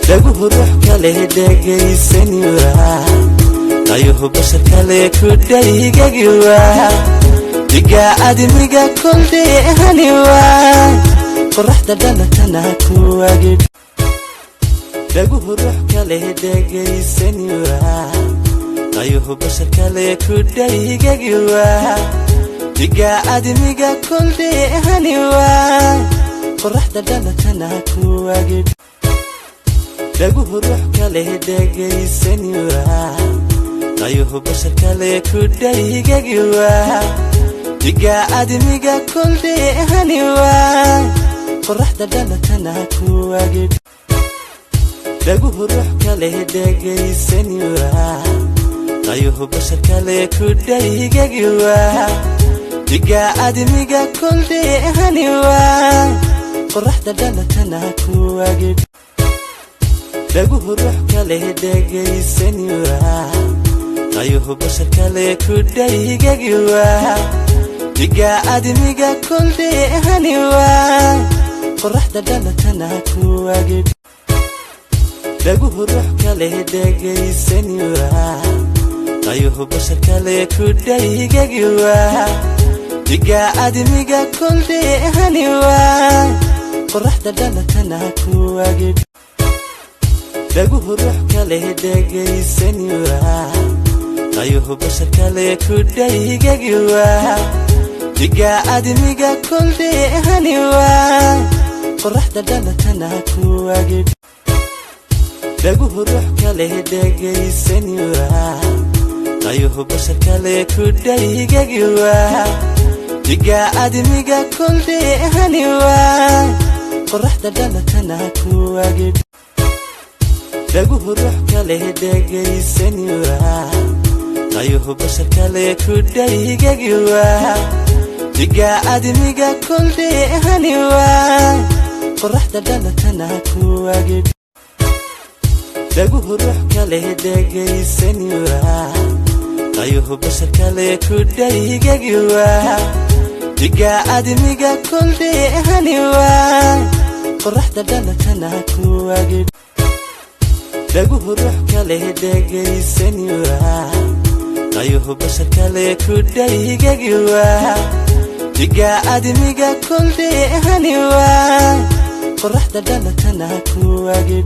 dhaguhu ruux kale dhegaysan waa ayuhu bashar kale ku dhaygagi waa diga admiga kuldehani waa qorraxda dhalatana ku waagid dhaguhu ruux kale dhegaysan waa ayuhu bashar kale ku dhaygagi waa diga admiga kuldehani waa qorraxda dhalatana ku waagid dhaguhu ruux kale dhegaysan waa ayuhu bashar kale ku dhaygagi waa diga admiga kuldehani waa qorraxda dhalatana ku waagid dhaguhu ruux kale dhegaysan waa ayuhu bashar kale ku dhaygagi waa diga admiga kuldehani waa qorraxda dhalatana ku waagid dhaguhu ruux kale dhegaysan waa ayuhu bashar kale ku dhaygagi waa diga admiga kuldehani waa qorraxda dhalatana ku waagid dhaguhu ruux kale dhegaysan waa ayuhu bashar kale ku dhaygagi waa diga admiga kuldehani waa qorraxda dhalatana ku waagid dhaguhu ruux kale dhegaysan waa ayuhu bashar kale ku dhaygagi waa diga admiga kuldehani waa qorraxda dhalatana ku waagid dhaguhu ruux kale dhegaysan waa ayuhu bashar kale ku dhaygagi waa diga admiga kuldehani waa qorraxda dhalatana ku waagid dhaguhu ruux kale dhegaysan waa ayuhu bashar kale ku dhaygagi waa diga admiga kuldehani waa qorraxda dhalatana ku waagid dhaguhu ruux kale dhegaysan waa ayuhu bashar kale ku dhaygagi waa diga admiga kuldehani waa qorraxda dhalatana ku waagid dhaguhu ruux kale dhegaysan waa ayuhu bashar kale ku dhaygagi waa diga admiga kuldehani waa qorraxda dhalatana ku waagid